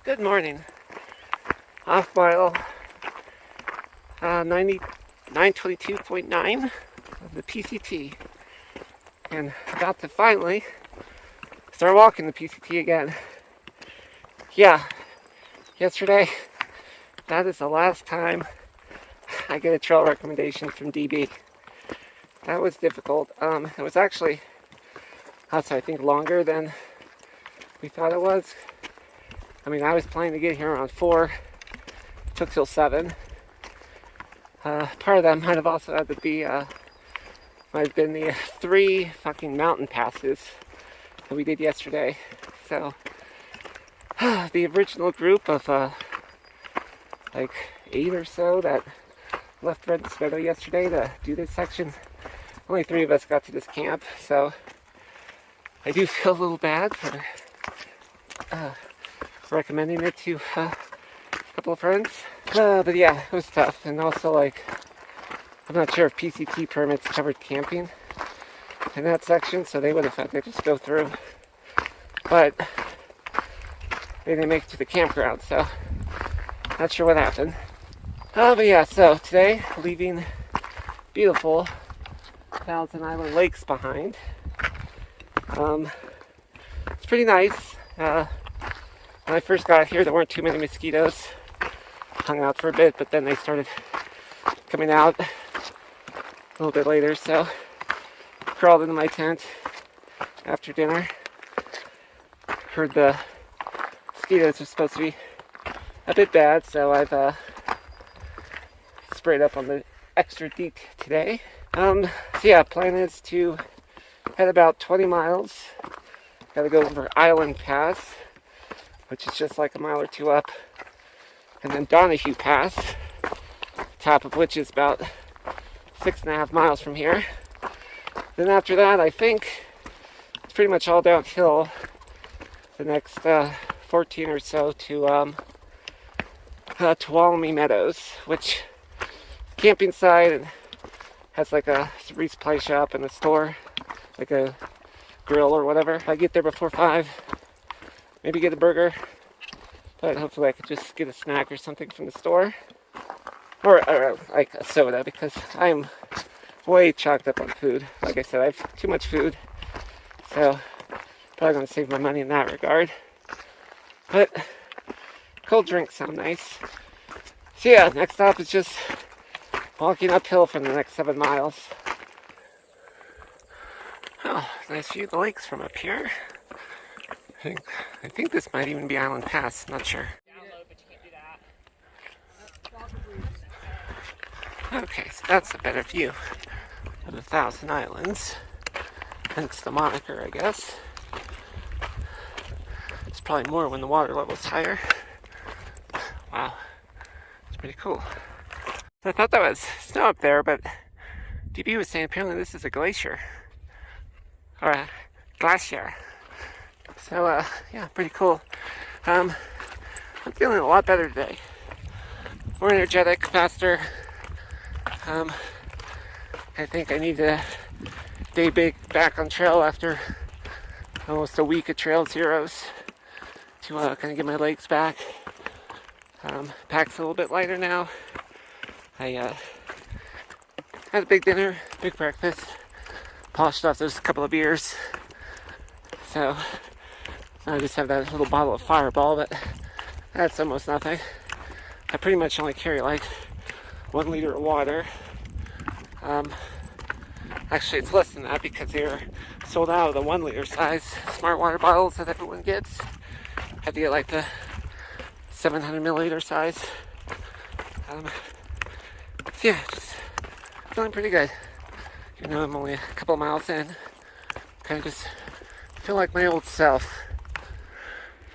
Good morning. Off mile 922.9 of the PCT, and about to finally start walking the PCT again. Yeah, yesterday, that is the last time I get a trail recommendation from DB. That was difficult. It was actually, I think, longer than we thought it was. I mean, I was planning to get here around 4. It took till 7. Part of that might have also had to be, might have been the 3 fucking mountain passes that we did yesterday. So, the original group of, like 8 or so that left Benson Meadows yesterday to do this section, only 3 of us got to this camp, so I do feel a little bad for recommending it to a couple of friends. But yeah, it was tough. And also, like, I'm not sure if PCT permits covered camping in that section, so they would have had to just go through. But they didn't make it to the campground, so not sure what happened. But yeah, so today, leaving beautiful Thousand Island Lakes behind. It's pretty nice. When I first got here, there weren't too many mosquitoes. Hung out for a bit, but then they started coming out a little bit later, so crawled into my tent after dinner. Heard the mosquitoes are supposed to be a bit bad, so I've sprayed up on the extra DEET today. So yeah, plan is to head about 20 miles. Gotta go over Island Pass, which is just like a mile or 2 up, and then Donahue Pass, top of which is about 6.5 miles from here. Then after that, I think it's pretty much all downhill the next 14 or so to Tuolumne Meadows, which camping site and has like a resupply shop and a store, like a grill or whatever. If I get there before 5, maybe get a burger, but hopefully I could just get a snack or something from the store, or like a soda, because I'm way chocked up on food. Like I said, I have too much food, so probably gonna save my money in that regard. But cold drinks sound nice. So yeah, next stop is just walking uphill for the next 7 miles. Oh, nice view of the lakes from up here. I think this might even be Island Pass, I'm not sure. Okay, so that's a better view of the Thousand Islands. Hence the moniker, I guess. It's probably more when the water level's higher. Wow, it's pretty cool. I thought that was snow up there, but DB was saying apparently this is a glacier. Or a glacier. So, yeah, pretty cool. I'm feeling a lot better today. More energetic, faster. I think I need to day back on trail after almost a week of trail zeros to kind of get my legs back. Pack's a little bit lighter now. I had a big dinner, big breakfast, polished off those couple of beers. So I just have that little bottle of Fireball, but that's almost nothing. I pretty much only carry like 1 liter of water. Actually, it's less than that because they're sold out of the 1 liter size smart water bottles that everyone gets. I had to get like the 700 milliliter size. So yeah, just feeling pretty good. You know, I'm only a couple of miles in. Kind of just feel like my old self.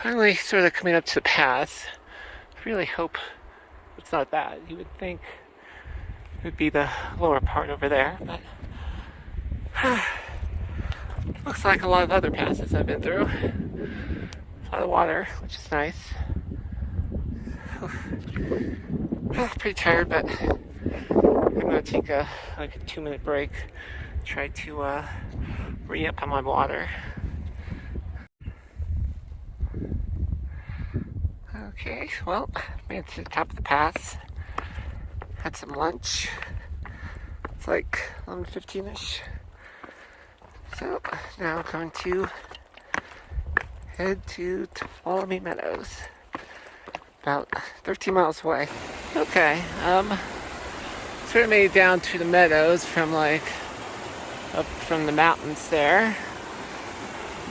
Finally sort of coming up to the pass. I really hope it's not that. You would think it would be the lower part over there, but looks like a lot of other passes I've been through. A lot of water, which is nice. Pretty tired, but I'm gonna take a 2-minute break. Try to re-up on my water. Okay, well, made it to the top of the pass. Had some lunch. It's like 11:15ish. So now I'm going to head to Tuolumne Meadows, about 13 miles away. Okay, sort of made it down to the meadows from like up from the mountains there.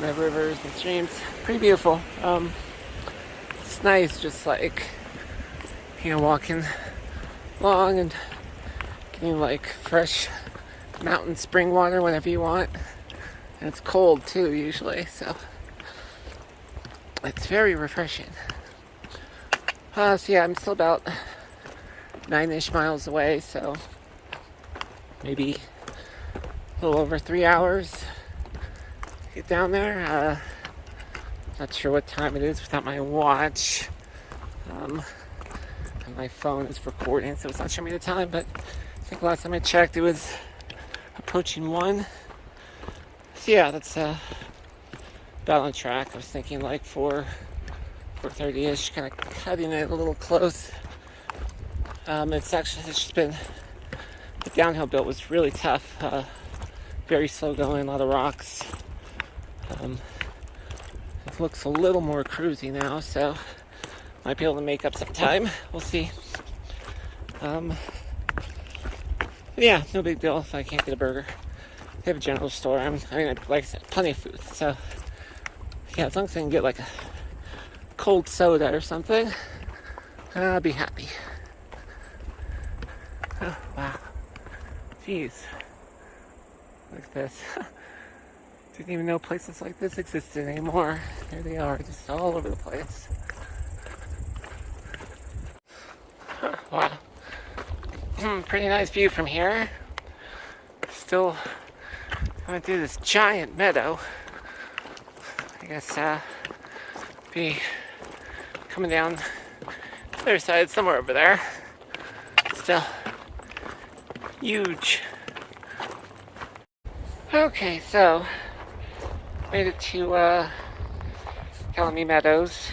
The rivers and streams, pretty beautiful. It's nice, just like, you know, walking along and getting like fresh mountain spring water whenever you want. And it's cold too, usually, so it's very refreshing. So yeah, I'm still about 9-ish miles away, so maybe a little over 3 hours to get down there. Not sure what time it is without my watch. And my phone is recording, so it's not showing me the time, but I think last time I checked it was approaching 1. So yeah, that's about on track. I was thinking like 4:30ish, kind of cutting it a little close. It's just been, the downhill bit was really tough. Very slow going, a lot of rocks. It looks a little more cruisy now, so might be able to make up some time. We'll see. Yeah, no big deal if I can't get a burger. They have a general store. I mean, like I said, plenty of food. So yeah, as long as I can get like a cold soda or something, I'll be happy. Oh, wow. Jeez. Look at this. Didn't even know places like this existed anymore. There they are, just all over the place. Wow. Pretty nice view from here. Still going through this giant meadow. I guess be coming down the other side somewhere over there. Still huge. Okay, so made it to Tuolumne Meadows.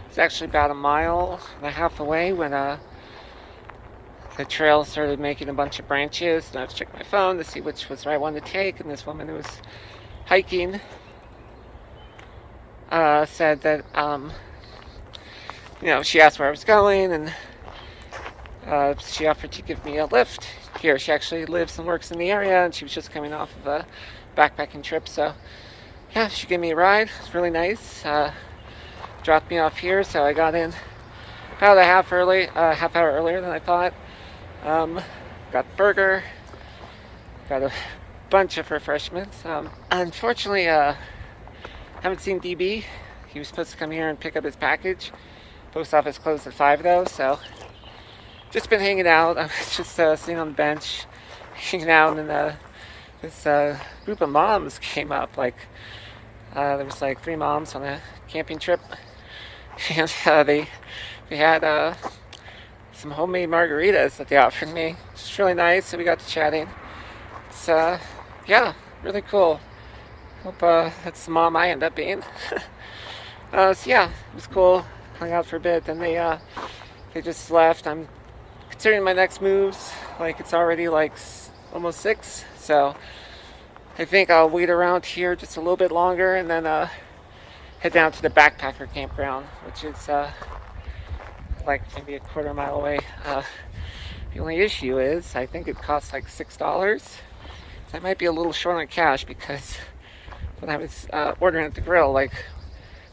It's actually about 1.5 miles away when the trail started making a bunch of branches, and I was checking my phone to see which was the right one to take, and this woman who was hiking said that you know, she asked where I was going, and she offered to give me a lift here. She actually lives and works in the area, and she was just coming off of a backpacking trip, so yeah, she gave me a ride. It's really nice. Dropped me off here, so I got in about a half hour earlier than I thought. Got the burger, got a bunch of refreshments. Unfortunately, haven't seen DB. He was supposed to come here and pick up his package. Post office closed at 5 though, so just been hanging out. I was just sitting on the bench, hanging out, and this group of moms came up. Like there was like 3 moms on a camping trip, and they had some homemade margaritas that they offered me. It's really nice, so we got to chatting. It's yeah, really cool. Hope that's the mom I end up being. So yeah, it was cool. Hung out for a bit, then they just left. I'm considering my next moves. Like, it's already like almost 6, so I think I'll wait around here just a little bit longer, and then head down to the backpacker campground, which is like maybe a 1/4 mile away. The only issue is I think it costs like $6. I might be a little short on cash, because when I was ordering at the grill, like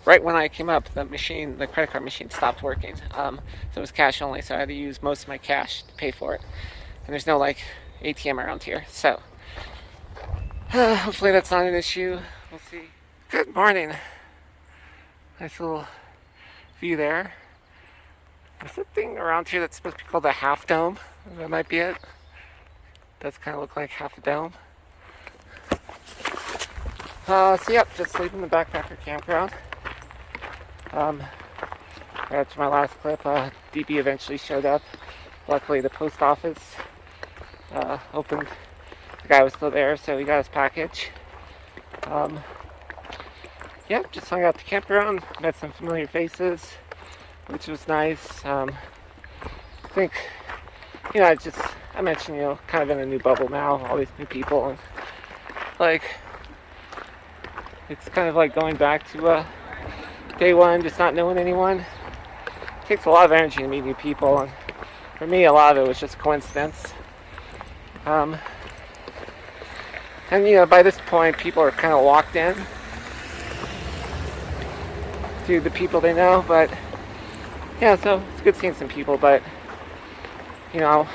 right when I came up, the credit card machine stopped working. So it was cash only, so I had to use most of my cash to pay for it. And there's no like ATM around here, so hopefully that's not an issue. We'll see. Good morning. Nice little view there. There's a thing around here that's supposed to be called a half dome. That might be it. Does kind of look like half a dome. So yep, just leaving the backpacker campground. After my last clip, DB eventually showed up. Luckily, the post office opened. The guy was still there, so he got his package. Yep, just hung out at the campground, met some familiar faces. which was nice. I think, I mentioned, kind of in a new bubble now, all these new people, and like, it's kind of like going back to day one, just not knowing anyone. It takes a lot of energy to meet new people, and for me, a lot of it was just coincidence. And by this point, people are kind of locked in to the people they know, but yeah, so it's good seeing some people, but I'm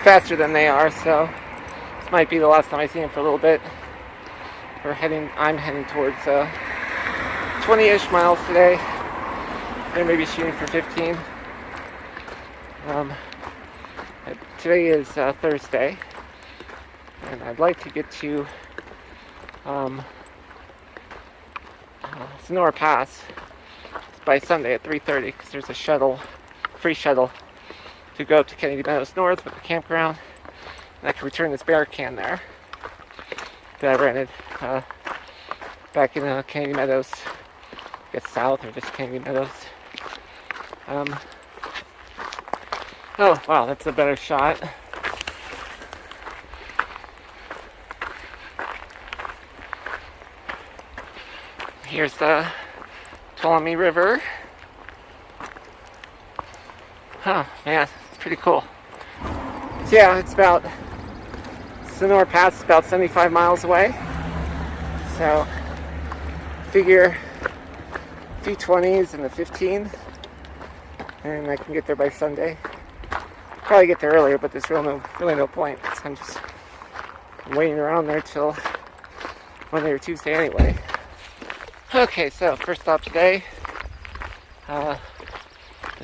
faster than they are, so this might be the last time I see them for a little bit. I'm heading towards 20-ish miles today. They may be shooting for 15. Today is Thursday, and I'd like to get to Sonora Pass by Sunday at 3:30, because there's a free shuttle to go up to Kennedy Meadows North with the campground, and I can return this bear can there that I rented back in Kennedy Meadows, I guess south, or just Kennedy Meadows. Oh wow, that's a better shot. Here's the Tuolumne River. Huh, man, it's pretty cool. So yeah, it's about, Sonora Pass is about 75 miles away. So, figure 220s and the 15, and I can get there by Sunday. Probably get there earlier, but there's really no point. I'm just waiting around there till Monday or Tuesday anyway. Okay, so first stop today, the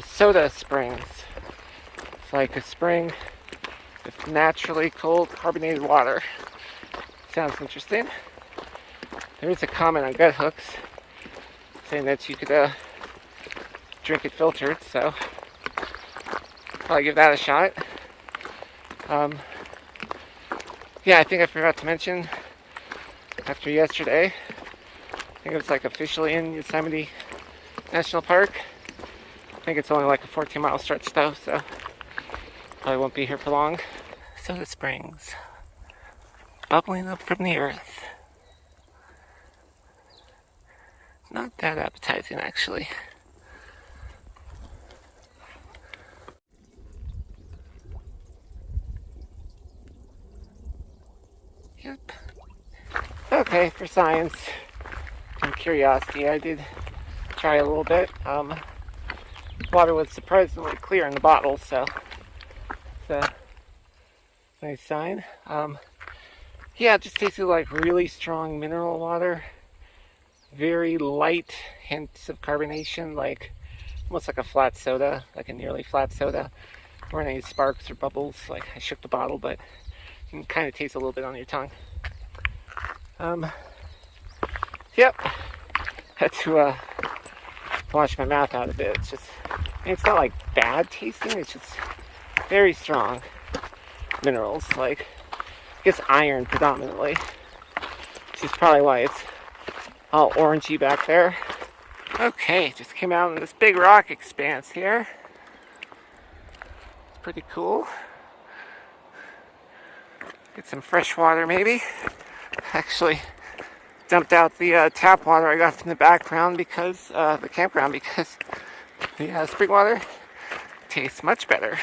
Soda Springs. It's like a spring with naturally cold carbonated water. Sounds interesting. There is a comment on Gut Hooks saying that you could drink it filtered, so probably give that a shot. Yeah, I think I forgot to mention, after yesterday, I think it was like officially in Yosemite National Park. I think it's only like a 14-mile stretch though, so probably won't be here for long. Soda Springs, bubbling up from the earth. Not that appetizing, actually. Yep. Okay, for science and curiosity, I did try a little bit. Water was surprisingly clear in the bottle, so it's a nice sign. Yeah, it just tasted like really strong mineral water. Very light hints of carbonation, like almost like a flat soda, like a nearly flat soda. There weren't any sparks or bubbles. Like, I shook the bottle, but you can kind of taste a little bit on your tongue. Yep. Had to wash my mouth out a bit. It's just, it's not like bad tasting, it's just very strong minerals, like, I guess iron predominantly, which is probably why it's all orangey back there. Okay, just came out in this big rock expanse here. It's pretty cool. Get some fresh water maybe. Actually dumped out the tap water I got from the background because the campground, because the spring water tastes much better.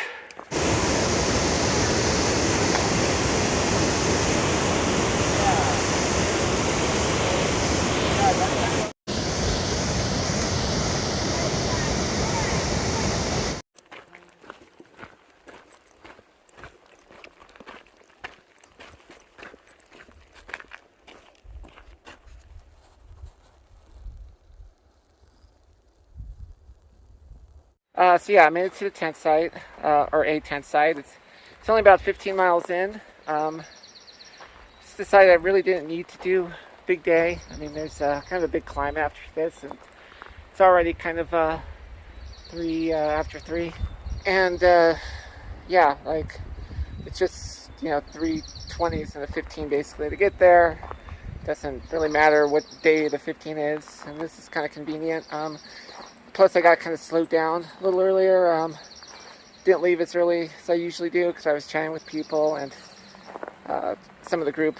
So yeah, I made it to the tent site, or a tent site. It's only about 15 miles in. Just decided I really didn't need to do a big day. I mean, there's kind of a big climb after this, and it's already kind of after 3. And yeah, like, it's just, 3 20s and a 15 basically to get there. doesn't really matter what day the 15 is, and this is kind of convenient. Plus I got kind of slowed down a little earlier. Didn't leave as early as I usually do because I was chatting with people, and some of the group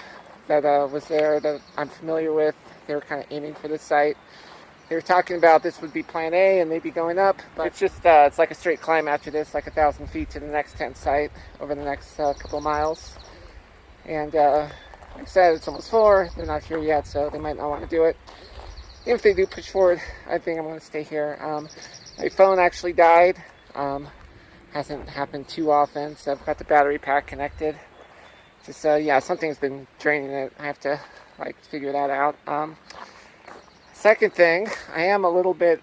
that was there that I'm familiar with, they were kind of aiming for this site. They were talking about this would be plan A and maybe going up, but it's just, it's like a straight climb after this, like 1,000 feet to the next tent site over the next couple miles. And like I said, it's almost 4, they're not here yet, so they might not want to do it. If they do push forward, I think I'm going to stay here. My phone actually died. Hasn't happened too often, so I've got the battery pack connected. Just, yeah, something's been draining it. I have to, like, figure that out. Second thing, I am a little bit,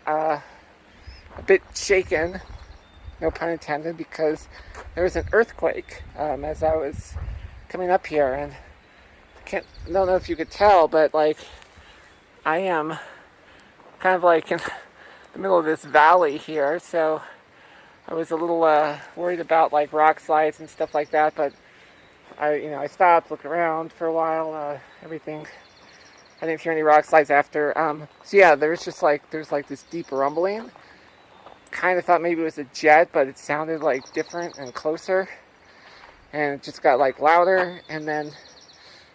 shaken, no pun intended, because there was an earthquake, as I was coming up here, and I don't know if you could tell, but, like, I am kind of, like, in the middle of this valley here, so I was a little, worried about, like, rock slides and stuff like that, but I stopped, looked around for a while, everything. I didn't hear any rock slides after. So yeah, there's this deep rumbling. Kind of thought maybe it was a jet, but it sounded like different and closer. And it just got like louder, and then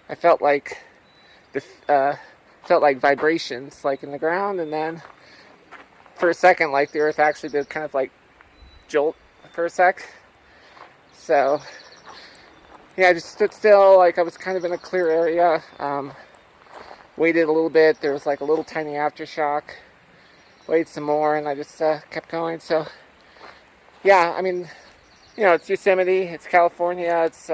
I felt like vibrations like in the ground, and then for a second, like the earth actually did kind of like jolt for a sec. So yeah, I just stood still, like I was kind of in a clear area. Waited a little bit, there was like a little tiny aftershock. Waited some more, and I just kept going. So yeah, I mean, it's Yosemite, it's California, it's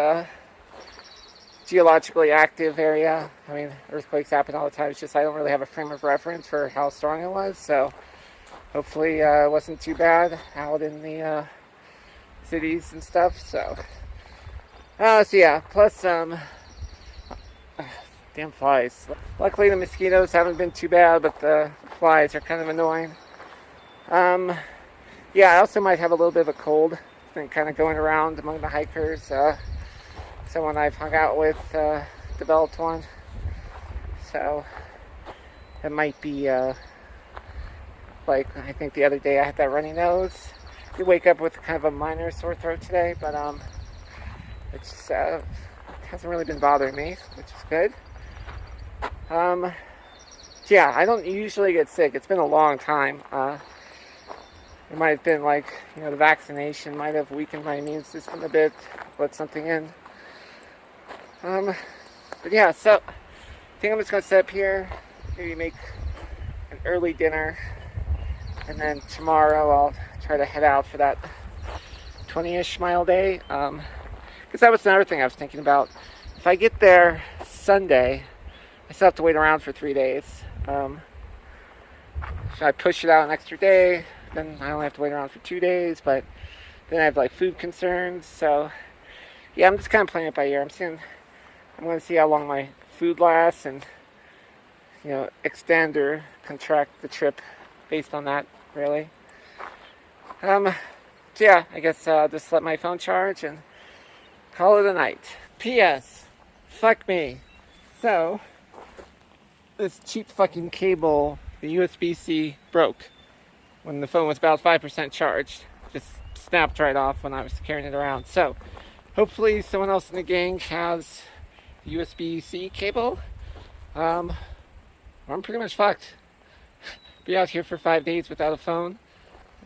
geologically active area. I mean, earthquakes happen all the time. It's just I don't really have a frame of reference for how strong it was. So hopefully it wasn't too bad out in the cities and stuff. So yeah, plus damn flies. Luckily the mosquitoes haven't been too bad, but the flies are kind of annoying. Yeah, I also might have a little bit of a cold. It's been kind of going around among the hikers. Someone I've hung out with developed one. So it might be like, I think the other day I had that runny nose. I did wake up with kind of a minor sore throat today, but it just hasn't really been bothering me, which is good. Yeah, I don't usually get sick. It's been a long time. It might have been like, the vaccination might have weakened my immune system a bit, let something in. But yeah, so I think I'm just going to set up here, maybe make an early dinner, and then tomorrow I'll try to head out for that 20-ish mile day. Because that was another thing I was thinking about. If I get there Sunday, I still have to wait around for 3 days. Should I push it out an extra day? Then I only have to wait around for 2 days, but then I have like food concerns. So yeah, I'm just kind of playing it by ear. I'm going to see how long my food lasts, and extend or contract the trip based on that, really. So yeah, I guess I'll just let my phone charge and call it a night. P.S. Fuck me. So this cheap fucking cable, the USB-C, broke when the phone was about 5% charged. Just snapped right off when I was carrying it around. So hopefully someone else in the gang has the USB-C cable. I'm pretty much fucked. Be out here for 5 days without a phone.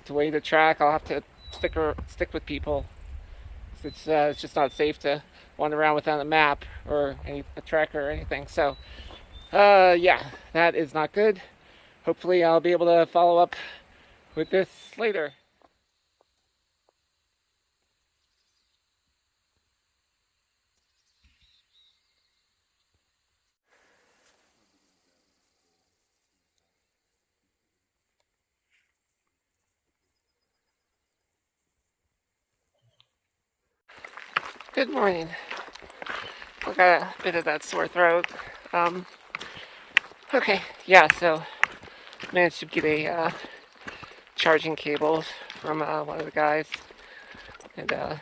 To wait a track, I'll have to stick with people. It's just not safe to wander around without a map or a tracker or anything. So yeah, that is not good. Hopefully I'll be able to follow up with this later. Good morning. I got a bit of that sore throat. Okay, yeah, so managed to get a charging cable from one of the guys, and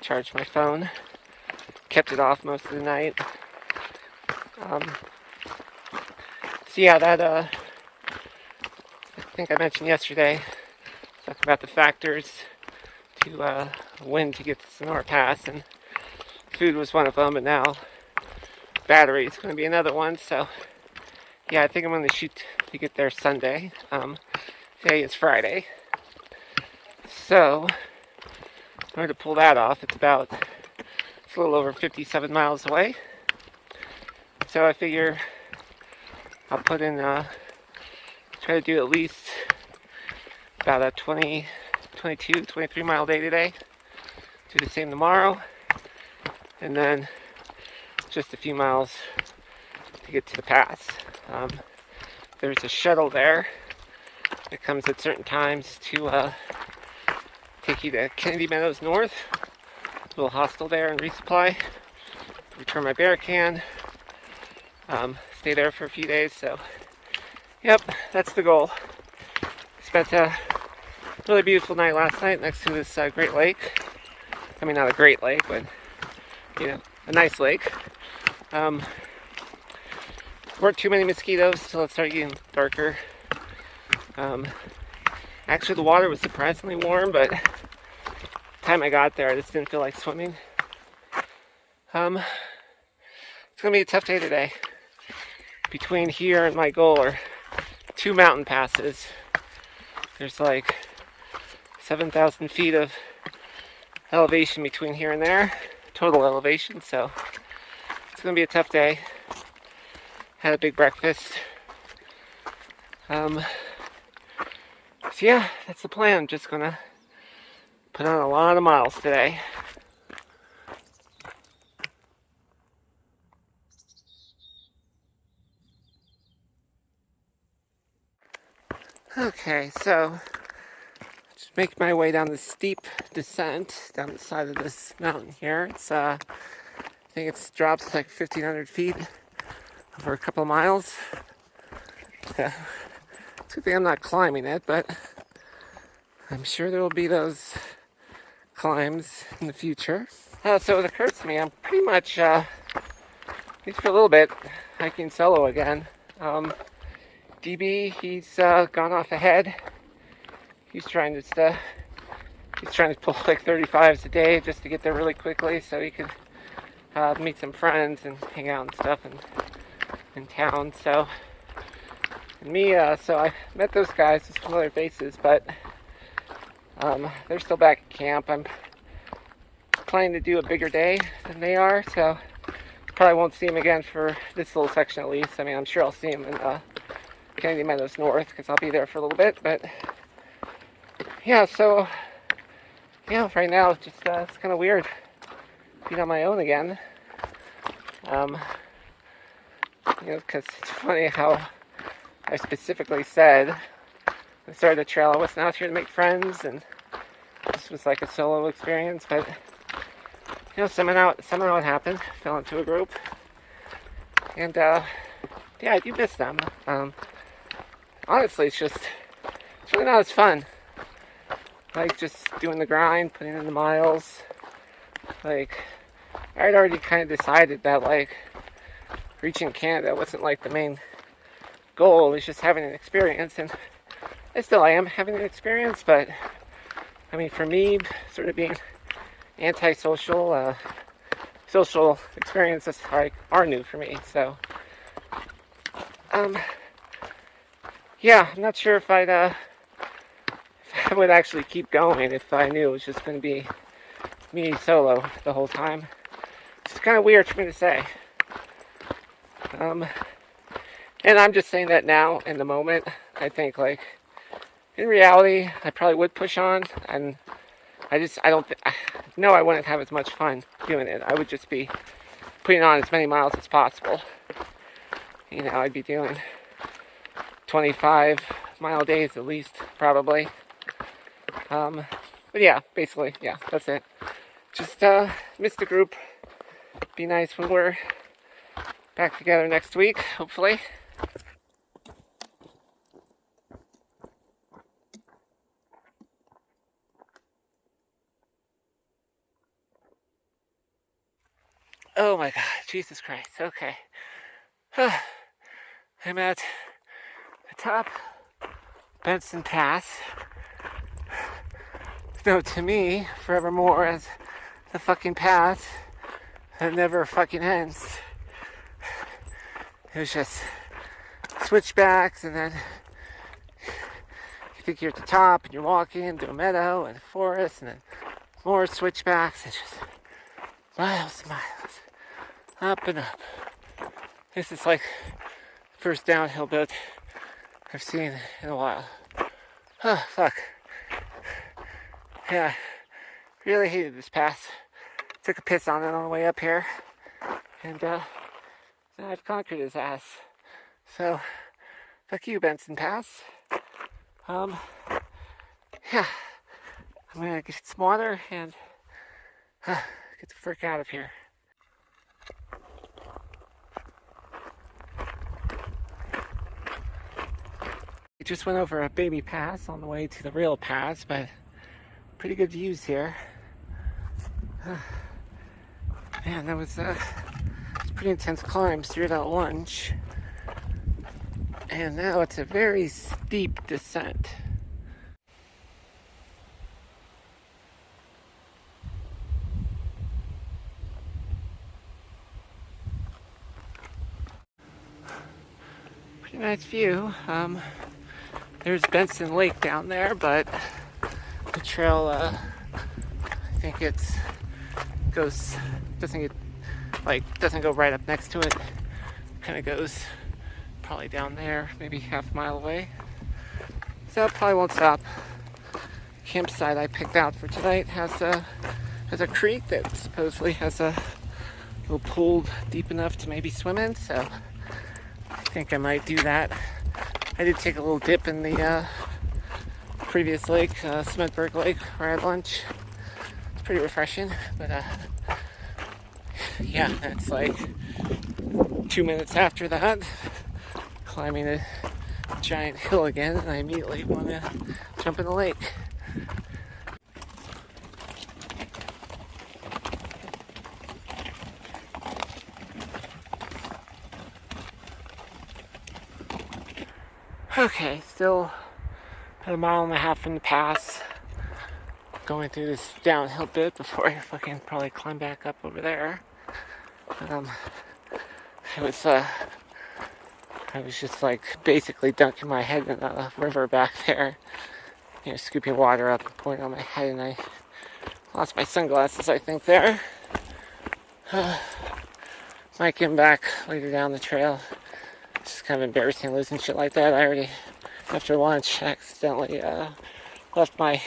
charged my phone. Kept it off most of the night. So yeah, that I think I mentioned yesterday, talking about the factors to when to get to Sonora Pass, and food was one of them, and now battery is going to be another one. So yeah, I think I'm going to shoot to get there Sunday. Today is Friday, so in order to pull that off, it's a little over 57 miles away. So I figure I'll put in try to do at least about a 22, 23 mile day today. Do the same tomorrow, and then just a few miles to get to the pass. There's a shuttle there that comes at certain times to take you to Tuolumne Meadows North. A little hostel there and resupply. Return my bear can. Stay there for a few days. So, yep, that's the goal. Spent a really beautiful night last night next to this great lake. I mean, not a great lake, but you know, a nice lake. Weren't too many mosquitoes till it started getting darker. Actually, the water was surprisingly warm, but the time I got there, I just didn't feel like swimming. It's gonna be a tough day today. Between here and my goal are 2 mountain passes. There's like 7,000 feet of elevation between here and there, total elevation, so it's gonna be a tough day. Had a big breakfast. So yeah, that's the plan. I'm just gonna put on a lot of miles today. Okay, so just make my way down the steep descent down the side of this mountain here. It's I think it drops like 1,500 feet over a couple of miles. So it's a good thing I'm not climbing it, but I'm sure there will be those climbs in the future. So it occurs to me, I'm pretty much, at least for a little bit, hiking solo again. DB, he's gone off ahead. He's trying to pull like 35s a day just to get there really quickly so he could meet some friends and hang out and stuff in town. So, and me, so I met those guys, just familiar faces, but they're still back at camp. I'm planning to do a bigger day than they are, so probably won't see them again for this little section at least. I mean, I'm sure I'll see them in Tuolumne Meadows North because I'll be there for a little bit, but yeah, so yeah, right now it's just it's kind of weird being on my own again. You know, because it's funny how I specifically said when I started the trail I wasn't out here to make friends, and this was like a solo experience, but you know, somehow it happened. Fell into a group, and yeah, I do miss them. Honestly, it's really not as fun. Like just doing the grind, putting in the miles. Like I had already kind of decided that like reaching Canada wasn't like the main goal. It was just having an experience, and I am having an experience. But I mean, for me, sort of being antisocial, social experiences are new for me. So yeah, I'm not sure if I would actually keep going if I knew it was just going to be me solo the whole time. It's kind of weird for me to say. And I'm just saying that now in the moment. I think like in reality I probably would push on, and I wouldn't have as much fun doing it. I would just be putting on as many miles as possible. You know, I'd be doing 25-mile days at least, probably. But yeah, basically, yeah, that's it. Just miss the group. Be nice when we're back together next week, hopefully. Oh my God, Jesus Christ, okay. I'm at top Benson Pass, known to me forevermore as the fucking path that never fucking ends. It was just switchbacks, and then you think you're at the top and you're walking through a meadow and a forest, and then more switchbacks. It's just miles and miles, up and up. This is like the first downhill bit I've seen in a while. Oh, fuck. Yeah, really hated this pass. Took a piss on it on the way up here, and now I've conquered his ass. So, fuck you, Benson Pass. Yeah, I'm gonna get some water and get the frick out of here. We just went over a baby pass on the way to the real pass, but pretty good views here. Man, that was pretty intense climbs through that lunch. And now it's a very steep descent. Pretty nice view. There's Benson Lake down there, but the trail, I think doesn't go right up next to it. Kind of goes probably down there, maybe half a mile away. So probably won't stop. Campsite I picked out for tonight has a creek that supposedly has a little pool deep enough to maybe swim in. So I think I might do that. I did take a little dip in the previous lake, Smithburg Lake, where I had lunch. It's pretty refreshing, but yeah, it's like 2 minutes after that, climbing a giant hill again, and I immediately want to jump in the lake. Okay, still about 1.5 miles from the pass. Going through this downhill bit before I fucking probably climb back up over there. I was just like basically dunking my head in the river back there, scooping water up and pouring on my head, and I lost my sunglasses, I think, there. Might get back later down the trail. It's just kind of embarrassing losing shit like that. I already, after lunch, accidentally left my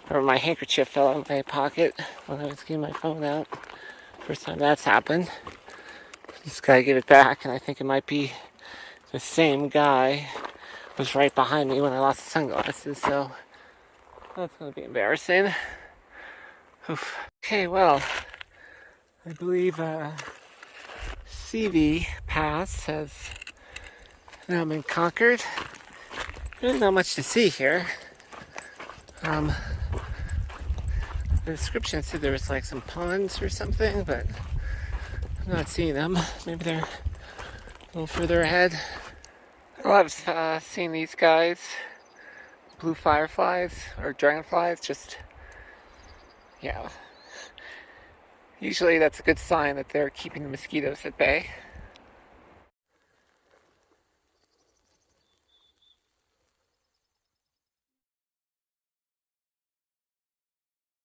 handkerchief fell out of my pocket when I was getting my phone out. First time that's happened. This guy gave it back, and I think it might be the same guy was right behind me when I lost the sunglasses, so that's going to be embarrassing. Oof. Okay, well, I believe CV Pass has now been conquered. Really not much to see here. The description said there was like some ponds or something, but I'm not seeing them. Maybe they're a little further ahead. I love seeing these guys, blue fireflies or dragonflies, just, yeah. Usually that's a good sign that they're keeping the mosquitoes at bay.